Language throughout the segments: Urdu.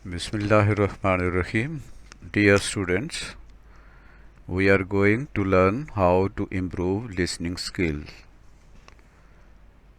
Bismillahirrahmanirrahim. Dear students, we are going to learn how to improve listening skill.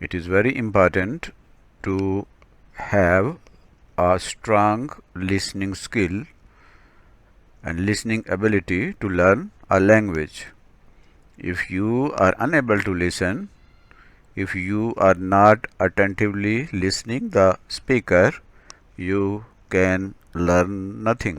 It is very important to have a strong listening skill and listening ability to learn a language. If you are unable to listen, if you are not attentively listening the speaker, you can learn nothing.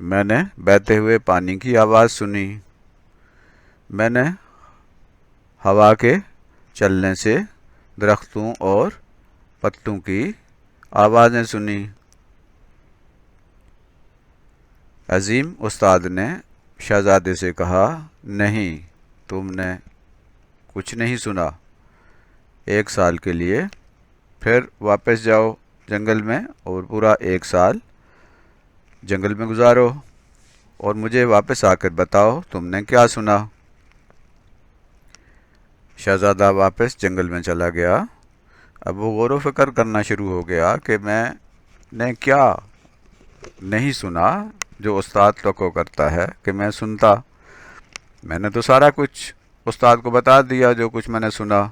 میں نے بہتے ہوئے پانی کی آواز سنی۔ میں نے ہوا کے چلنے سے درختوں اور پتوں کی آوازیں سنی۔ عظیم استاد نے شہزادے سے کہا، نہیں، تم نے کچھ نہیں سنا۔ 1 سال کے لیے پھر واپس جاؤ جنگل میں اور پورا 1 سال جنگل میں گزارو، اور مجھے واپس آ کر بتاؤ تم نے کیا سنا۔ شہزادہ واپس جنگل میں چلا گیا۔ اب وہ غور و فکر کرنا شروع ہو گیا کہ میں نے کیا نہیں سنا جو استاد توقع کرتا ہے کہ میں سنتا۔ میں نے تو سارا کچھ استاد کو بتا دیا جو کچھ میں نے سنا۔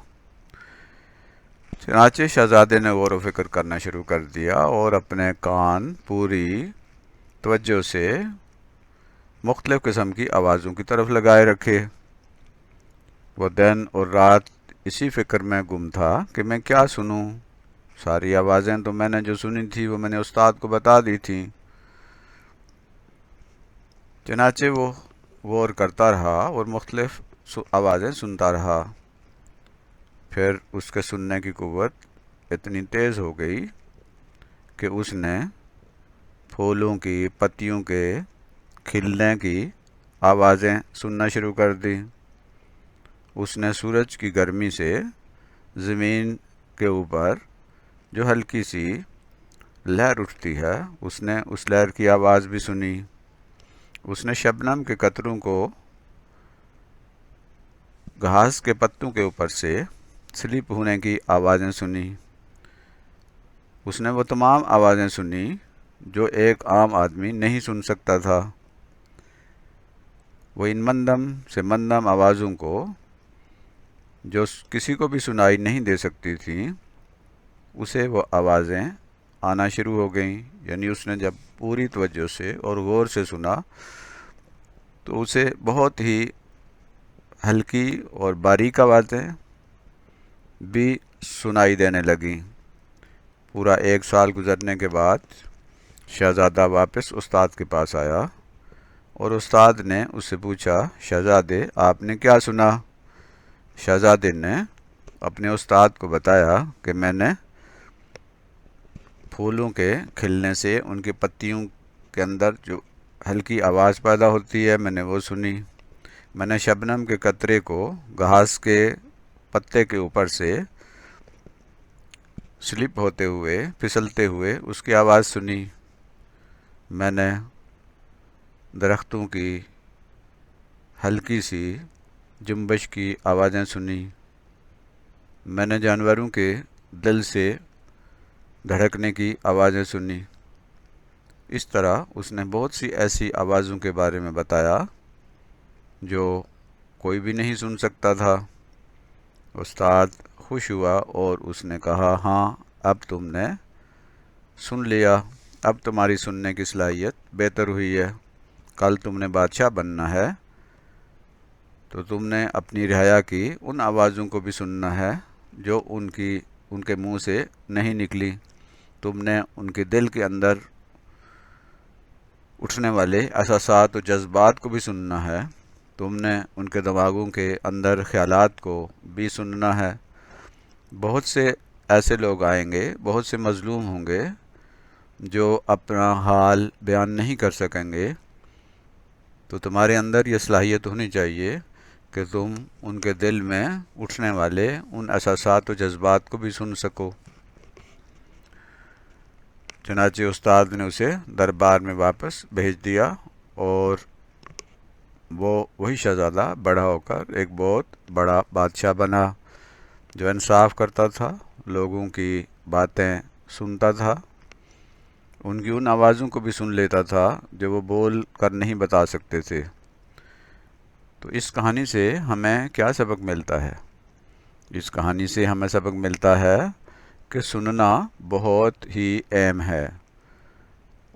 چنانچہ شہزادے نے غور و فکر کرنا شروع کر دیا اور اپنے کان پوری توجہ سے مختلف قسم کی آوازوں کی طرف لگائے رکھے۔ وہ دن اور رات اسی فکر میں گم تھا کہ میں کیا سنوں۔ ساری آوازیں تو میں نے جو سنی تھی وہ میں نے استاد کو بتا دی تھیں۔ چنانچہ وہ غور کرتا رہا اور مختلف آوازیں سنتا رہا۔ پھر اس کے سننے کی قوت اتنی تیز ہو گئی کہ اس نے پھولوں کی، پتیوں کے کھلنے کی آوازیں سننا شروع کر دی۔ اس نے سورج کی گرمی سے زمین کے اوپر جو ہلکی سی لہر اٹھتی ہے اس نے اس لہر کی آواز بھی سنی۔ اس نے شبنم کے قطروں کو گھاس کے پتوں کے اوپر سے سلپ ہونے کی آوازیں سنی۔ اس نے وہ تمام آوازیں سنی جو ایک عام آدمی نہیں سن سکتا تھا۔ وہ ان مندم سے مندم آوازوں کو جو کسی کو بھی سنائی نہیں دے سکتی تھیں، اسے وہ آوازیں آنا شروع ہو گئیں۔ یعنی اس نے جب پوری توجہ سے اور غور سے سنا تو اسے بہت ہی ہلکی اور باریک آوازیں بھی سنائی دینے لگیں۔ پورا 1 سال گزرنے کے بعد شہزادہ واپس استاد کے پاس آیا اور استاد نے اس سے پوچھا، شہزادے آپ نے کیا سنا؟ شہزادے نے اپنے استاد کو بتایا کہ میں نے پھولوں کے کھلنے سے ان کی پتیوں کے اندر جو ہلکی آواز پیدا ہوتی ہے میں نے وہ سنی۔ میں نے شبنم کے قطرے کو گھاس کے پتے کے اوپر سے سلپ ہوتے ہوئے، پھسلتے ہوئے اس کی آواز سنی۔ میں نے درختوں کی ہلکی سی جنبش کی آوازیں سنی۔ میں نے جانوروں کے دل سے دھڑکنے کی آوازیں سنی۔ اس طرح اس نے بہت سی ایسی آوازوں کے بارے میں بتایا جو کوئی بھی نہیں سن سکتا تھا۔ استاد خوش ہوا اور اس نے کہا، ہاں اب تم نے سن لیا، اب تمہاری سننے کی صلاحیت بہتر ہوئی ہے۔ کل تم نے بادشاہ بننا ہے تو تم نے اپنی رعایا کی ان آوازوں کو بھی سننا ہے جو ان کے منہ سے نہیں نکلی۔ تم نے ان کے دل کے اندر اٹھنے والے احساسات و جذبات کو بھی سننا ہے۔ تم نے ان کے دماغوں کے اندر خیالات کو بھی سننا ہے۔ بہت سے ایسے لوگ آئیں گے، بہت سے مظلوم ہوں گے جو اپنا حال بیان نہیں کر سکیں گے، تو تمہارے اندر یہ صلاحیت ہونی چاہیے کہ تم ان کے دل میں اٹھنے والے ان احساسات و جذبات کو بھی سن سکو۔ چنانچہ استاد نے اسے دربار میں واپس بھیج دیا اور وہی شہزادہ بڑا ہو کر ایک بہت بڑا بادشاہ بنا، جو انصاف کرتا تھا، لوگوں کی باتیں سنتا تھا، ان کی ان آوازوں کو بھی سن لیتا تھا جو وہ بول کر نہیں بتا سکتے تھے۔ تو اس کہانی سے ہمیں کیا سبق ملتا ہے؟ اس کہانی سے ہمیں سبق ملتا ہے کہ سننا بہت ہی اہم ہے،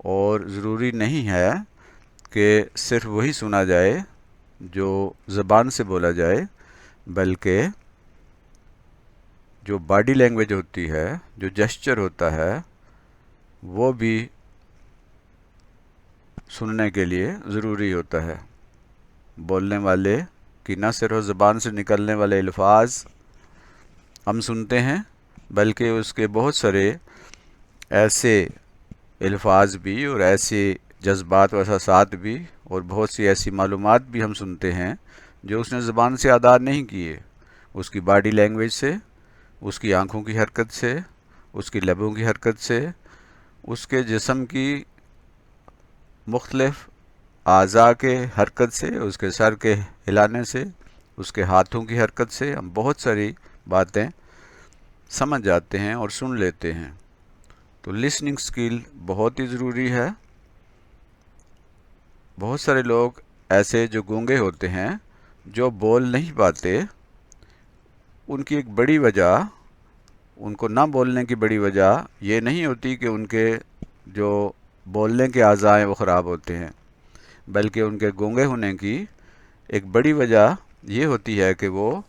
اور ضروری نہیں ہے کہ صرف وہی سنا جائے جو زبان سے بولا جائے، بلکہ جو باڈی لینگویج ہوتی ہے، جو جسچر ہوتا ہے، وہ بھی سننے کے لیے ضروری ہوتا ہے۔ بولنے والے کی نہ صرف زبان سے نکلنے والے الفاظ ہم سنتے ہیں، بلکہ اس کے بہت سارے ایسے الفاظ بھی اور ایسے جذبات و احساسات بھی اور بہت سی ایسی معلومات بھی ہم سنتے ہیں جو اس نے زبان سے ادا نہیں کیے، اس کی باڈی لینگویج سے، اس کی آنکھوں کی حرکت سے، اس کی لبوں کی حرکت سے، اس کے جسم کی مختلف اعضاء کے حرکت سے، اس کے سر کے ہلانے سے، اس کے ہاتھوں کی حرکت سے ہم بہت ساری باتیں سمجھ جاتے ہیں اور سن لیتے ہیں۔ تو لسننگ سکل بہت ہی ضروری ہے۔ بہت سارے لوگ ایسے جو گونگے ہوتے ہیں، جو بول نہیں پاتے، ان کی ایک بڑی وجہ، ان کو نہ بولنے کی بڑی وجہ یہ نہیں ہوتی کہ ان کے جو بولنے کے اعضاء ہیں وہ خراب ہوتے ہیں، بلکہ ان کے گونگے ہونے کی ایک بڑی وجہ یہ ہوتی ہے کہ وہ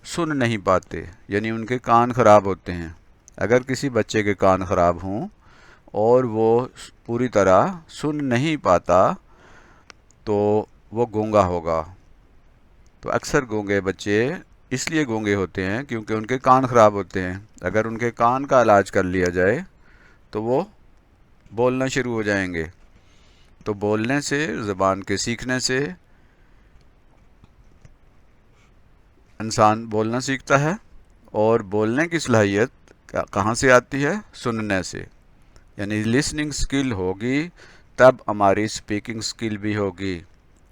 سن نہیں پاتے، یعنی ان کے کان خراب ہوتے ہیں۔ اگر کسی بچے کے کان خراب ہوں اور وہ پوری طرح سن نہیں پاتا تو وہ گونگا ہوگا۔ تو اکثر گونگے بچے اس لیے گونگے ہوتے ہیں کیونکہ ان کے کان خراب ہوتے ہیں۔ اگر ان کے کان کا علاج کر لیا جائے تو وہ بولنا شروع ہو جائیں گے۔ تو بولنے سے، زبان کے سیکھنے سے انسان بولنا سیکھتا ہے، اور بولنے کی صلاحیت کہاں سے آتی ہے؟ سننے سے۔ یعنی لسننگ سکل ہوگی تب ہماری اسپیکنگ سکل بھی ہوگی۔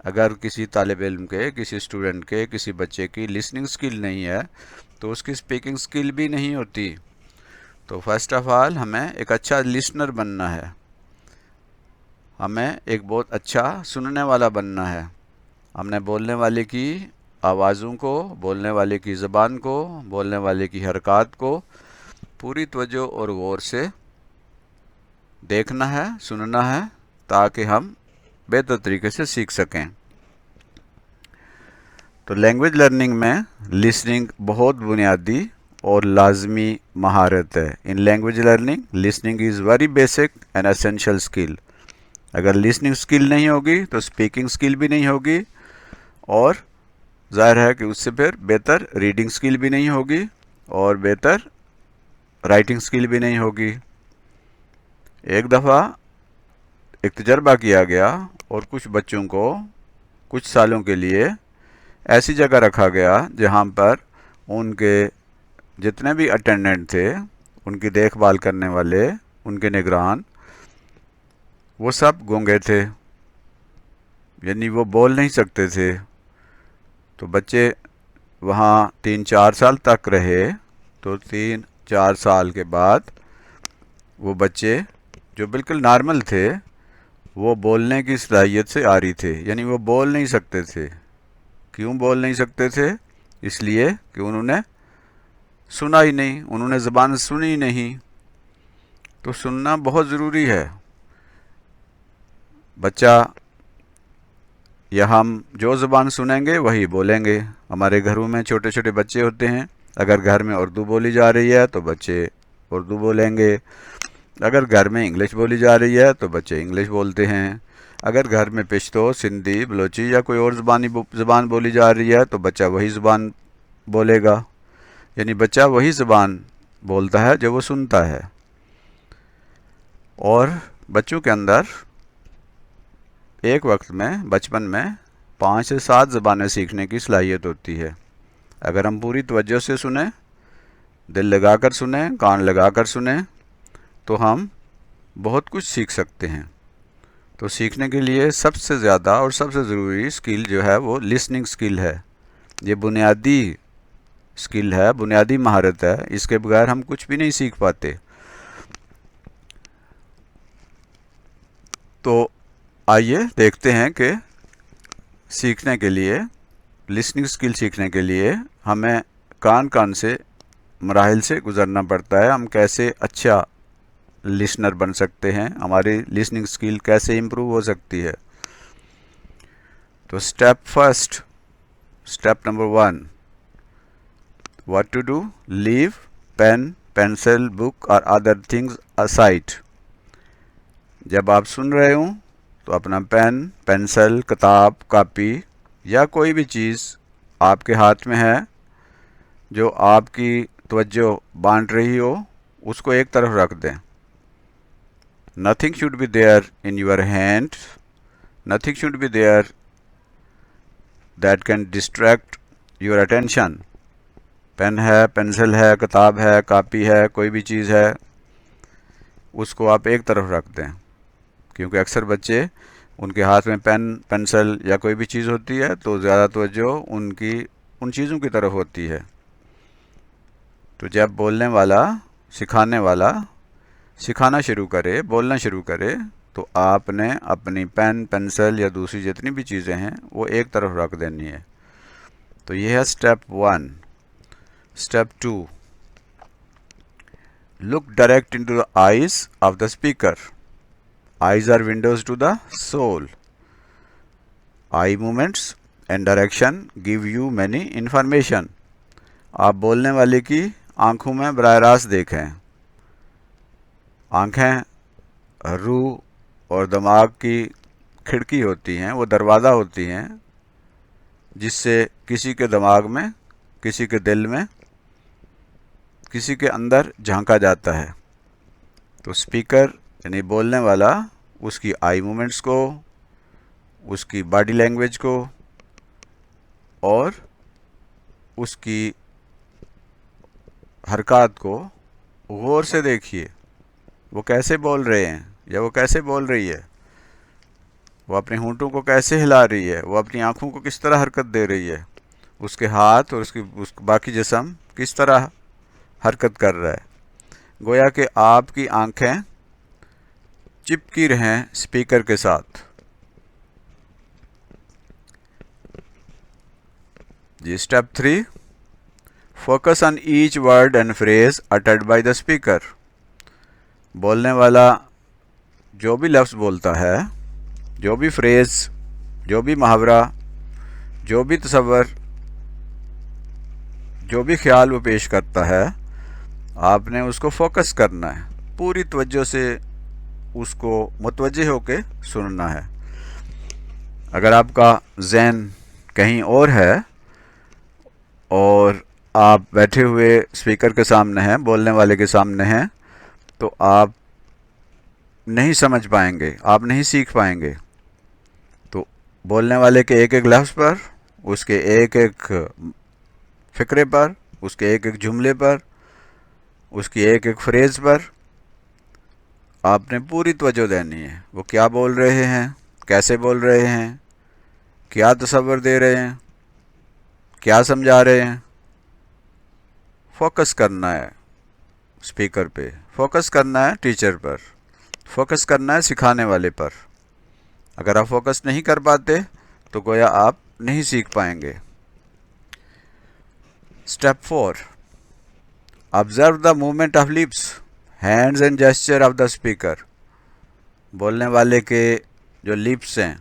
اگر کسی طالب علم کے، کسی اسٹوڈنٹ کے، کسی بچے کی لسننگ سکل نہیں ہے تو اس کی اسپیکنگ سکل بھی نہیں ہوتی۔ تو فرسٹ آف آل ہمیں ایک اچھا لسنر بننا ہے، ہمیں ایک بہت اچھا سننے والا بننا ہے۔ ہم نے بولنے والے کی آوازوں کو، بولنے والے کی زبان کو، بولنے والے کی حرکات کو پوری توجہ اور غور سے دیکھنا ہے، سننا ہے، تاکہ ہم بہتر طریقے سے سیکھ سکیں۔ تو لینگویج لرننگ میں لسننگ بہت بنیادی اور لازمی مہارت ہے۔ In language learning listening is very basic and essential skill. اگر لسننگ اسکل نہیں ہوگی تو اسپیکنگ اسکل بھی نہیں ہوگی، اور ظاہر ہے کہ اس سے پھر بہتر ریڈنگ اسکل بھی نہیں ہوگی اور بہتر رائٹنگ اسکل بھی نہیں ہوگی۔ ایک دفعہ ایک تجربہ کیا گیا اور کچھ بچوں کو کچھ سالوں کے لیے ایسی جگہ رکھا گیا جہاں پر ان کے جتنے بھی اٹینڈنٹ تھے، ان کی دیکھ بھال کرنے والے، ان کے نگران، وہ سب گونگے تھے، یعنی وہ بول نہیں سکتے تھے۔ تو بچے وہاں 3-4 سال تک رہے۔ تو 3-4 سال کے بعد وہ بچے جو بالکل نارمل تھے وہ بولنے کی صلاحیت سے عاری تھے، یعنی وہ بول نہیں سکتے تھے۔ کیوں بول نہیں سکتے تھے؟ اس لیے کہ انہوں نے سنا ہی نہیں، انہوں نے زبان سنی ہی نہیں۔ تو سننا بہت ضروری ہے۔ بچہ یا ہم جو زبان سنیں گے وہی بولیں گے۔ ہمارے گھروں میں چھوٹے چھوٹے بچے ہوتے ہیں، اگر گھر میں اردو بولی جا رہی ہے تو بچے اردو بولیں گے، اگر گھر میں انگلش بولی جا رہی ہے تو بچے انگلش بولتے ہیں، اگر گھر میں پشتو، سندھی، بلوچی یا کوئی اور زبان بولی جا رہی ہے تو بچہ وہی زبان بولے گا، یعنی بچہ وہی زبان بولتا ہے جو وہ سنتا ہے۔ اور بچوں کے اندر ایک وقت میں، بچپن میں 5 سے 7 زبانیں سیکھنے کی صلاحیت ہوتی ہے۔ اگر ہم پوری توجہ سے سنیں، دل لگا کر سنیں، کان لگا کر سنیں، تو ہم بہت کچھ سیکھ سکتے ہیں۔ تو سیکھنے کے لیے سب سے زیادہ اور سب سے ضروری اسکل جو ہے وہ لسننگ اسکل ہے۔ یہ بنیادی اسکل ہے، بنیادی مہارت ہے، اس کے بغیر ہم کچھ بھی نہیں سیکھ پاتے۔ تو آئیے دیکھتے ہیں کہ سیکھنے کے لیے، لسننگ اسکل سیکھنے کے لیے ہمیں کون سے مراحل سے گزرنا پڑتا ہے، ہم کیسے اچھا لسنر بن سکتے ہیں، ہماری لسننگ اسکل کیسے امپروو ہو سکتی ہے۔ تو step number 1، what to do, leave pen, pencil, book or other things aside۔ جب آپ سن رہے ہوں تو اپنا پین، پینسل، کتاب، کاپی یا کوئی بھی چیز آپ کے ہاتھ میں ہے جو آپ کی توجہ بانٹ رہی ہو، اس کو ایک طرف رکھ دیں. Nothing should be there in your hand. Nothing should be there that can distract your attention. Pen ہے، پینسل ہے، کتاب ہے، کاپی ہے، کوئی بھی چیز ہے، اس کو آپ ایک طرف رکھ دیں. کیونکہ اکثر بچے ان کے ہاتھ میں پین، پینسل یا کوئی بھی چیز ہوتی ہے تو زیادہ توجہ ان چیزوں کی طرف ہوتی ہے. تو جب بولنے والا، سکھانے والا سکھانا شروع کرے، بولنا شروع کرے، تو آپ نے اپنی پین، پینسل یا دوسری جتنی بھی چیزیں ہیں وہ ایک طرف رکھ دینی ہے. تو یہ ہے step 1. Step 2، look direct into the eyes of the speaker. Eyes are windows to the soul. Eye movements and direction give you many information. آپ بولنے والے کی آنکھوں میں براہ راست دیکھیں. آنکھیں روح اور دماغ کی کھڑکی ہوتی ہیں، وہ دروازہ ہوتی ہیں جس سے کسی کے دماغ میں، کسی کے دل میں، کسی کے اندر جھانکا جاتا ہے. تو اسپیکر یعنی بولنے والا اس کی آئی مومنٹس کو، اس کی باڈی لینگویج کو اور اس کی حرکات کو غور سے دیکھیے. وہ کیسے بول رہے ہیں یا وہ کیسے بول رہی ہے، وہ اپنے ہونٹوں کو کیسے ہلا رہی ہے، وہ اپنی آنکھوں کو کس طرح حرکت دے رہی ہے، اس کے ہاتھ اور اس باقی جسم کس طرح حرکت کر رہا ہے. گویا کہ آپ کی آنکھیں چپکی رہیں اسپیکر کے ساتھ. جی step 3، focus on each word and phrase uttered by the speaker. بولنے والا جو بھی لفظ بولتا ہے، جو بھی فریز، جو بھی محاورہ، جو بھی تصور، جو بھی خیال وہ پیش کرتا ہے، آپ نے اس کو فوکس کرنا ہے، پوری توجہ سے اس کو متوجہ ہو کے سننا ہے. اگر آپ کا ذہن کہیں اور ہے اور آپ بیٹھے ہوئے اسپیکر کے سامنے ہیں، بولنے والے کے سامنے ہیں، تو آپ نہیں سمجھ پائیں گے، آپ نہیں سیکھ پائیں گے. تو بولنے والے کے ایک ایک لفظ پر، اس کے ایک ایک فقرے پر، اس کے ایک ایک جملے پر، اس کی ایک ایک فریز پر آپ نے پوری توجہ دینی ہے. وہ کیا بول رہے ہیں، کیسے بول رہے ہیں، کیا تصور دے رہے ہیں، کیا سمجھا رہے ہیں. فوکس کرنا ہے اسپیکر پہ، فوکس کرنا ہے ٹیچر پر، فوکس کرنا ہے سکھانے والے پر. اگر آپ فوکس نہیں کر پاتے تو گویا آپ نہیں سیکھ پائیں گے. Step 4، observe the movement of lips, hands and gesture of the speaker. بولنے والے کے جو لپس ہیں،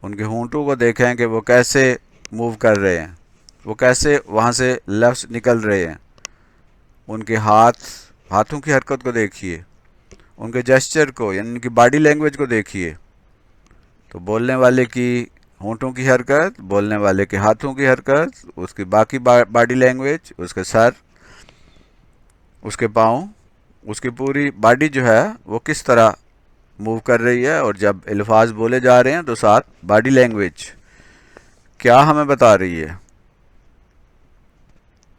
ان کے ہونٹوں کو دیکھیں کہ وہ کیسے موو کر رہے ہیں، وہ کیسے وہاں سے لفظ نکل رہے ہیں. ان کے ہاتھوں کی حرکت کو دیکھیے، ان کے جیسچر کو یعنی ان کی باڈی لینگویج کو دیکھیے. تو بولنے والے کی ہونٹوں کی حرکت، بولنے والے کے ہاتھوں کی حرکت، اس کی باقی باڈی لینگویج، اس کے سر، اس کے پاؤں، اس کی پوری باڈی جو ہے وہ کس طرح موو کر رہی ہے. اور جب الفاظ بولے جا رہے ہیں تو ساتھ باڈی لینگویج کیا ہمیں بتا رہی ہے.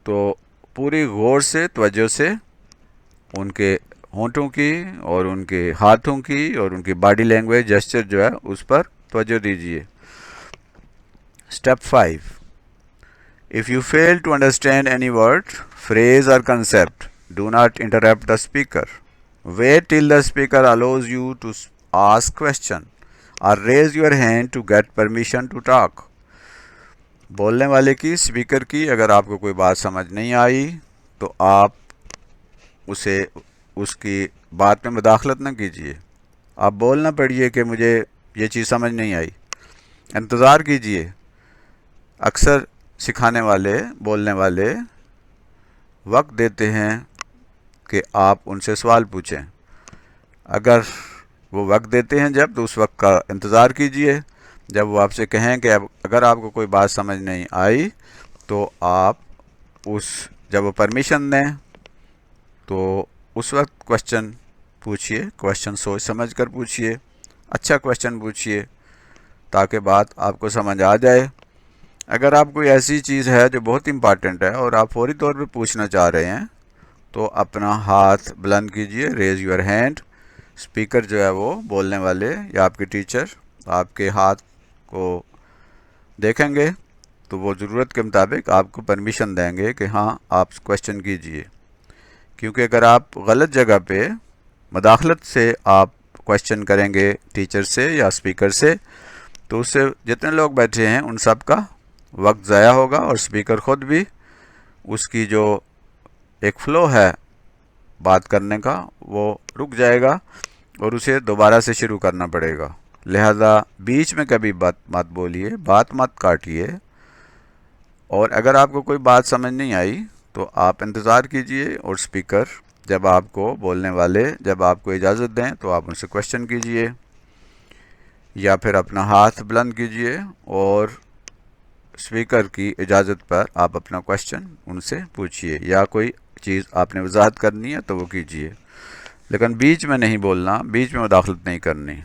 تو پوری غور سے، توجہ سے ان کے ہونٹوں کی اور ان کے ہاتھوں کی اور ان کی باڈی لینگویج، جیسچر جو ہے اس پر توجہ دیجیے. Step 5، if you fail to understand any word, phrase or concept, do not interrupt the speaker. Wait till the speaker allows you to ask question or raise your hand to get permission to talk. بولنے والے کی، اسپیکر کی اگر آپ کو کوئی بات سمجھ نہیں آئی تو آپ اس کی بات میں مداخلت نہ کیجیے. آپ بول نہ پڑیے کہ مجھے یہ چیز سمجھ نہیں آئی، انتظار کیجیے. اکثر سکھانے والے، بولنے والے وقت دیتے ہیں کہ آپ ان سے سوال پوچھیں. اگر وہ وقت دیتے ہیں جب، تو اس وقت کا انتظار کیجئے. جب وہ آپ سے کہیں کہ اگر آپ کو کوئی بات سمجھ نہیں آئی تو آپ جب وہ پرمیشن دیں تو اس وقت کوشچن پوچھئے. کوشچن سوچ سمجھ کر پوچھئے، اچھا کوشچن پوچھئے تاکہ بات آپ کو سمجھ آ جائے. اگر آپ کوئی ایسی چیز ہے جو بہت امپارٹنٹ ہے اور آپ فوری طور پہ پوچھنا چاہ رہے ہیں تو اپنا ہاتھ بلند کیجئے، ریز یور ہینڈ. اسپیکر جو ہے وہ بولنے والے یا آپ کے ٹیچر آپ کے ہاتھ کو دیکھیں گے تو وہ ضرورت کے مطابق آپ کو پرمیشن دیں گے کہ ہاں آپ کوشچن کیجئے. کیونکہ اگر آپ غلط جگہ پہ مداخلت سے آپ کوشچن کریں گے ٹیچر سے یا اسپیکر سے تو اس سے جتنے لوگ بیٹھے ہیں ان سب کا وقت ضائع ہوگا، اور اسپیکر خود بھی اس کی جو ایک فلو ہے بات کرنے کا وہ رک جائے گا اور اسے دوبارہ سے شروع کرنا پڑے گا. لہذا بیچ میں کبھی بات مت بولیے، بات مت کاٹیے، اور اگر آپ کو کوئی بات سمجھ نہیں آئی تو آپ انتظار کیجئے اور اسپیکر جب آپ کو بولنے والے جب آپ کو اجازت دیں تو آپ ان سے کوشچن کیجئے یا پھر اپنا ہاتھ بلند کیجئے اور اسپیکر کی اجازت پر آپ اپنا کوشچن ان سے پوچھئے، یا کوئی چیز آپ نے وضاحت کرنی ہے تو وہ کیجئے، لیکن بیچ میں نہیں بولنا، بیچ میں مداخلت نہیں کرنی.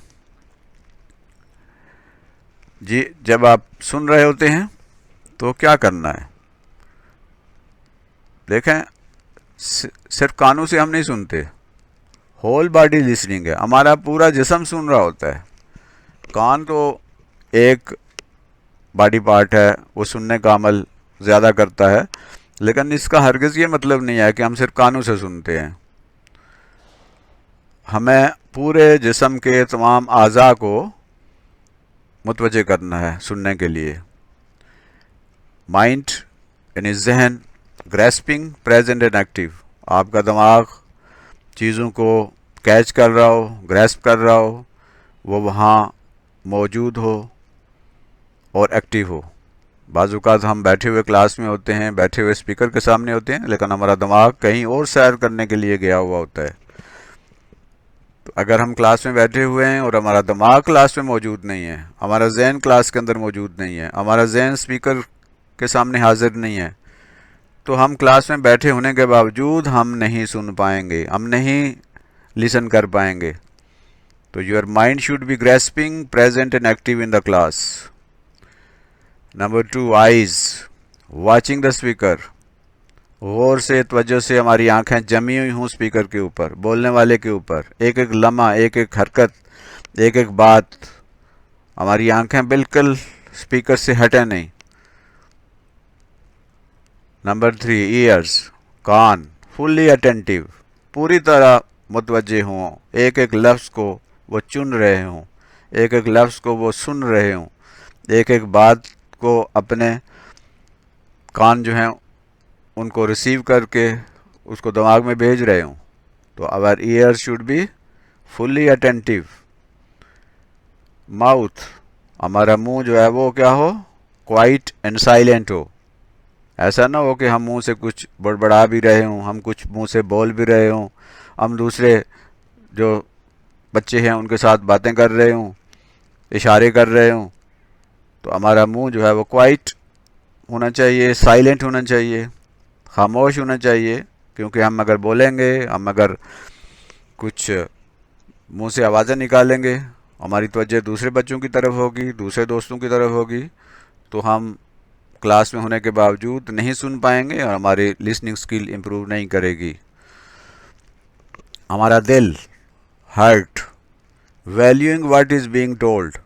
جی جب آپ سن رہے ہوتے ہیں تو کیا کرنا ہے؟ دیکھیں صرف کانوں سے ہم نہیں سنتے، ہول باڈی لسننگ ہے، ہمارا پورا جسم سن رہا ہوتا ہے. کان تو ایک باڈی پارٹ ہے، وہ سننے کا عمل زیادہ کرتا ہے، لیکن اس کا ہرگز یہ مطلب نہیں ہے کہ ہم صرف کانوں سے سنتے ہیں. ہمیں پورے جسم کے تمام اعضاء کو متوجہ کرنا ہے سننے کے لیے. مائنڈ یعنی ذہن، گریسپنگ پریزنٹ اینڈ ایکٹیو، آپ کا دماغ چیزوں کو کیچ کر رہا ہو، گریسپ کر رہا ہو، وہ وہاں موجود ہو اور ایکٹیو ہو. بعض اوقات ہم بیٹھے ہوئے کلاس میں ہوتے ہیں، بیٹھے ہوئے اسپیکر کے سامنے ہوتے ہیں، لیکن ہمارا دماغ کہیں اور سیر کرنے کے لیے گیا ہوا ہوتا ہے. تو اگر ہم کلاس میں بیٹھے ہوئے ہیں اور ہمارا دماغ کلاس میں موجود نہیں ہے، ہمارا ذہن کلاس کے اندر موجود نہیں ہے، ہمارا ذہن اسپیکر کے سامنے حاضر نہیں ہے، تو ہم کلاس میں بیٹھے ہونے کے باوجود ہم نہیں سن پائیں گے، ہم نہیں لسن کر پائیں گے. تو your mind should be grasping present and active in the class. Number 2، eyes watching the speaker. غور سے توجہ سے ہماری آنکھیں جمی ہوئی ہوں اسپیکر کے اوپر، بولنے والے کے اوپر، ایک ایک لمحہ، ایک ایک حرکت، ایک ایک بات، ہماری آنکھیں بالکل اسپیکر سے ہٹیں نہیں. نمبر 3، ایئرز کان فلی اٹینٹیو، پوری طرح متوجہ ہوں، ایک ایک لفظ کو وہ چن رہے ہوں، ایک ایک لفظ کو وہ سن رہے ہوں، ایک ایک بات کو اپنے کان جو ہیں ان کو ریسیو کر کے اس کو دماغ میں بھیج رہے ہوں. تو our ears should be fully attentive. Mouth, ہمارا منہ جو ہے وہ کیا ہو؟ کوائٹ اینڈ سائلنٹ ہو. ایسا نہ ہو کہ ہم منہ سے کچھ بڑبڑا بھی رہے ہوں، ہم کچھ منہ سے بول بھی رہے ہوں، ہم دوسرے جو بچے ہیں ان کے ساتھ باتیں کر رہے ہوں، اشارے کر رہے ہوں. تو ہمارا منہ جو ہے وہ کوائٹ ہونا چاہیے، سائلنٹ ہونا چاہیے، خاموش ہونا چاہیے. کیونکہ ہم اگر بولیں گے، ہم اگر کچھ منہ سے آوازیں نکالیں گے، ہماری توجہ دوسرے بچوں کی طرف ہوگی، دوسرے دوستوں کی طرف ہوگی، تو ہم کلاس میں ہونے کے باوجود نہیں سن پائیں گے اور ہماری لسننگ سکل امپروو نہیں کرے گی. ہمارا دل، heart, valuing what is being told.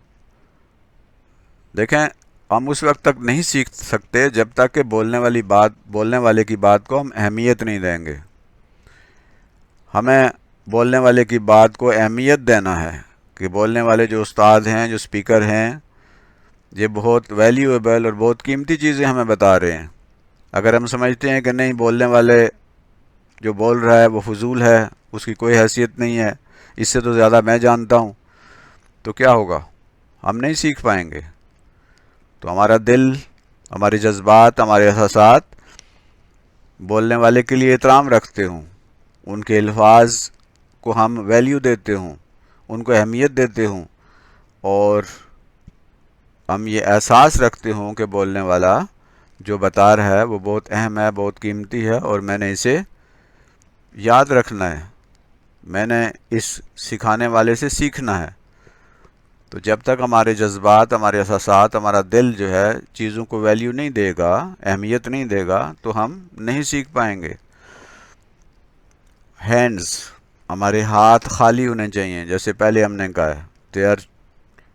دیکھیں ہم اس وقت تک نہیں سیکھ سکتے جب تک کہ بولنے والے کی بات کو ہم اہمیت نہیں دیں گے. ہمیں بولنے والے کی بات کو اہمیت دینا ہے کہ بولنے والے جو استاد ہیں، جو اسپیکر ہیں، یہ بہت ویلیویبل اور بہت قیمتی چیزیں ہمیں بتا رہے ہیں. اگر ہم سمجھتے ہیں کہ نہیں بولنے والے جو بول رہا ہے وہ فضول ہے، اس کی کوئی حیثیت نہیں ہے، اس سے تو زیادہ میں جانتا ہوں، تو کیا ہوگا؟ ہم نہیں سیکھ پائیں گے. تو ہمارا دل، ہمارے جذبات، ہمارے احساسات بولنے والے کے لیے احترام رکھتے ہوں، ان کے الفاظ کو ہم ویلیو دیتے ہوں، ان کو اہمیت دیتے ہوں اور ہم یہ احساس رکھتے ہوں کہ بولنے والا جو بتا رہا ہے وہ بہت اہم ہے، بہت قیمتی ہے اور میں نے اسے یاد رکھنا ہے، میں نے اس سکھانے والے سے سیکھنا ہے. تو جب تک ہمارے جذبات، ہمارے احساسات، ہمارا دل جو ہے چیزوں کو ویلیو نہیں دے گا، اہمیت نہیں دے گا، تو ہم نہیں سیکھ پائیں گے. ہینڈز، ہمارے ہاتھ خالی ہونے چاہیے، جیسے پہلے ہم نے کہا ہے there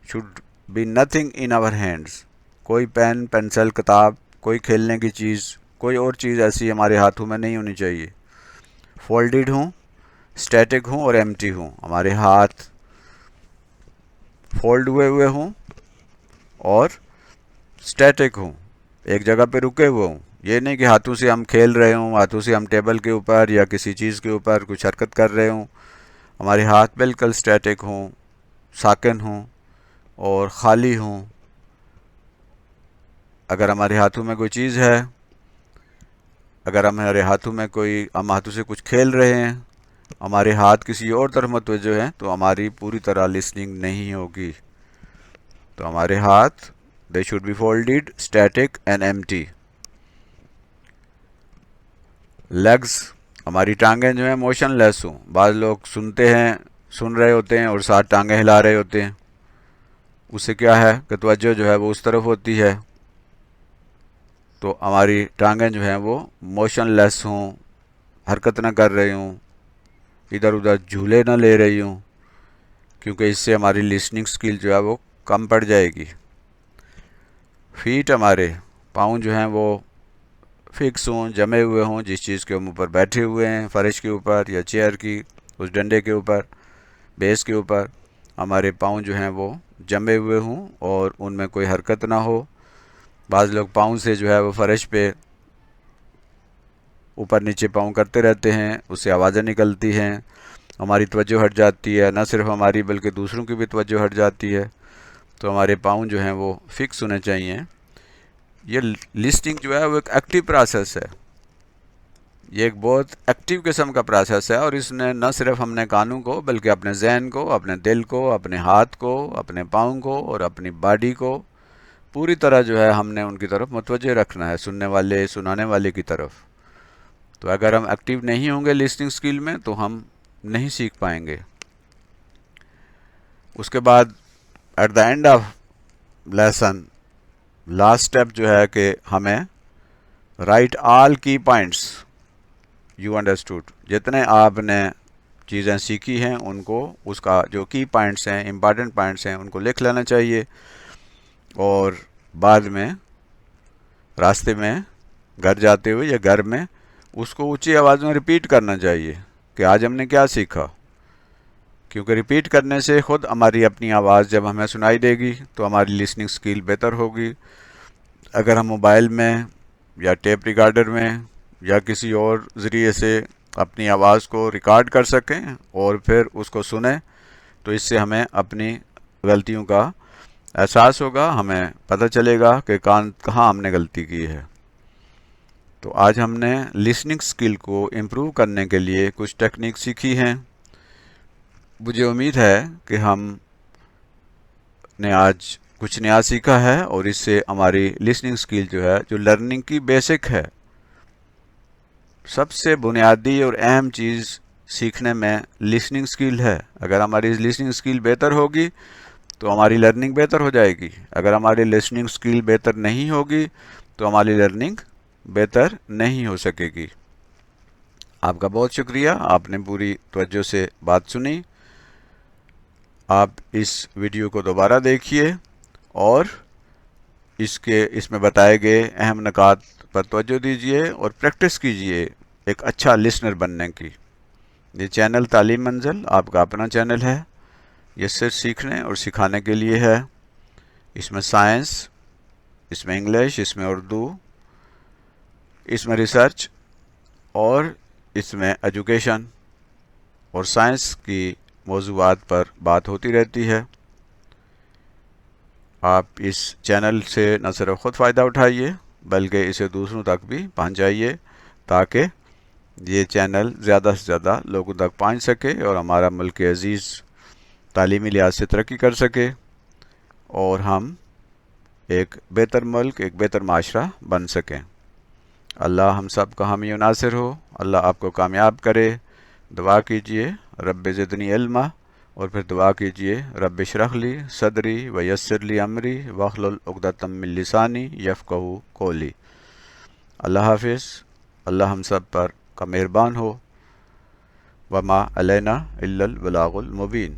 should be nothing in our hands. کوئی پین، پینسل، کتاب، کوئی کھیلنے کی چیز، کوئی اور چیز ایسی ہمارے ہاتھوں میں نہیں ہونی چاہیے. فولڈڈ ہوں، اسٹیٹک ہوں اور ایمٹی ہوں. ہمارے ہاتھ فولڈ ہوئے ہوئے ہوں اور اسٹیٹک ہوں، ایک جگہ پہ رکے ہوئے ہوں. یہ نہیں کہ ہاتھوں سے ہم کھیل رہے ہوں، ہاتھوں سے ہم ٹیبل کے اوپر یا کسی چیز کے اوپر کچھ حرکت کر رہے ہوں. ہمارے ہاتھ بالکل اسٹیٹک ہوں، ساکن ہوں اور خالی ہوں. اگر ہمارے ہاتھوں میں کوئی چیز ہے، اگر ہمارے ہاتھوں میں ہم ہاتھوں سے کچھ کھیل رہے ہیں، ہمارے ہاتھ کسی اور طرف متوجہ ہیں، تو ہماری پوری طرح لسننگ نہیں ہوگی. تو ہمارے ہاتھ they should be folded, static and empty. Legs, ہماری ٹانگیں جو ہیں موشن لیس ہوں. بعض لوگ سن رہے ہوتے ہیں اور ساتھ ٹانگیں ہلا رہے ہوتے ہیں. اس سے کیا ہے کہ توجہ جو ہے وہ اس طرف ہوتی ہے. تو ہماری ٹانگیں جو ہیں وہ موشن لیس ہوں، حرکت نہ کر رہی ہوں، ادھر ادھر جھولے نہ لے رہی ہوں، کیونکہ اس سے ہماری لسننگ سکل جو ہے وہ کم پڑ جائے گی. فیٹ، ہمارے پاؤں جو ہیں وہ فکس ہوں، جمے ہوئے ہوں، جس چیز کے ہم اوپر بیٹھے ہوئے ہیں، فرش کے اوپر یا چیئر کی اس ڈنڈے کے اوپر، بیس کے اوپر، ہمارے پاؤں جو ہیں وہ جمے ہوئے ہوں اور ان میں کوئی حرکت نہ ہو. بعض لوگ پاؤں سے جو ہے وہ فرش پہ اوپر نیچے پاؤں کرتے رہتے ہیں، اس سے آوازیں نکلتی ہیں، ہماری توجہ ہٹ جاتی ہے، نہ صرف ہماری بلکہ دوسروں کی بھی توجہ ہٹ جاتی ہے. تو ہمارے پاؤں جو ہیں وہ فکس ہونے چاہیے. یہ لسننگ جو ہے وہ ایک ایکٹیو پروسیس ہے، یہ ایک بہت ایکٹیو قسم کا پروسیس ہے، اور اس نے نہ صرف ہم نے کانوں کو بلکہ اپنے ذہن کو، اپنے دل کو، اپنے ہاتھ کو، اپنے پاؤں کو اور اپنی باڈی کو پوری طرح جو ہے ہم نے ان کی طرف متوجہ رکھنا ہے، سننے والے، سنانے والے کی طرف. تو اگر ہم ایکٹیو نہیں ہوں گے لسننگ سکل میں تو ہم نہیں سیکھ پائیں گے. اس کے بعد at the end of lesson last step جو ہے کہ ہمیں رائٹ آل کی پوائنٹس یو انڈرسٹوڈ. جتنے آپ نے چیزیں سیکھی ہیں ان کو، اس کا جو کی پوائنٹس ہیں، امپارٹنٹ پوائنٹس ہیں، ان کو لکھ لینا چاہیے. اور بعد میں راستے میں گھر جاتے ہوئے یا گھر میں اس کو اونچی آواز میں ریپیٹ کرنا چاہیے کہ آج ہم نے کیا سیکھا. کیونکہ ریپیٹ کرنے سے خود ہماری اپنی آواز جب ہمیں سنائی دے گی تو ہماری لسننگ سکل بہتر ہوگی. اگر ہم موبائل میں یا ٹیپ ریکارڈر میں یا کسی اور ذریعے سے اپنی آواز کو ریکارڈ کر سکیں اور پھر اس کو سنیں تو اس سے ہمیں اپنی غلطیوں کا احساس ہوگا، ہمیں پتہ چلے گا کہ کہاں ہم نے غلطی کی ہے. تو آج ہم نے لسننگ سکل کو امپروو کرنے کے لیے کچھ ٹیکنیک سیکھی ہیں. مجھے امید ہے کہ ہم نے آج کچھ نیا سیکھا ہے اور اس سے ہماری لسننگ سکل جو ہے، جو لرننگ کی بیسک ہے، سب سے بنیادی اور اہم چیز سیکھنے میں لسننگ سکل ہے. اگر ہماری لسننگ سکل بہتر ہوگی تو ہماری لرننگ بہتر ہو جائے گی. اگر ہماری لسننگ سکل بہتر نہیں ہوگی تو ہماری لرننگ بہتر نہیں ہو سکے گی. آپ کا بہت شکریہ، آپ نے پوری توجہ سے بات سنی. آپ اس ویڈیو کو دوبارہ دیکھیے اور اس میں بتائے گئے اہم نکات پر توجہ دیجیے اور پریکٹس کیجیے ایک اچھا لسنر بننے کی. یہ چینل تعلیم منزل آپ کا اپنا چینل ہے. یہ صرف سیکھنے اور سکھانے کے لیے ہے. اس میں سائنس، اس میں انگلش، اس میں اردو، اس میں ریسرچ اور اس میں ایجوکیشن اور سائنس کی موضوعات پر بات ہوتی رہتی ہے. آپ اس چینل سے نہ صرف خود فائدہ اٹھائیے بلکہ اسے دوسروں تک بھی پہنچائیے تاکہ یہ چینل زیادہ سے زیادہ لوگوں تک پہنچ سکے اور ہمارا ملک عزیز تعلیمی لحاظ سے ترقی کر سکے اور ہم ایک بہتر ملک، ایک بہتر معاشرہ بن سکیں۔ اللہ ہم سب کا حامی و ناصر ہو، اللہ آپ کو کامیاب کرے۔ دعا کیجئے رب زدنی علما، اور پھر دعا کیجئے رب اشرح لی صدری ویسر لی امری واحلل عقدۃ من لسانی یفقہوا قولی۔ اللہ حافظ۔ اللہ ہم سب پر کا مہربان ہو۔ وما علینا الا البلاغ المبین۔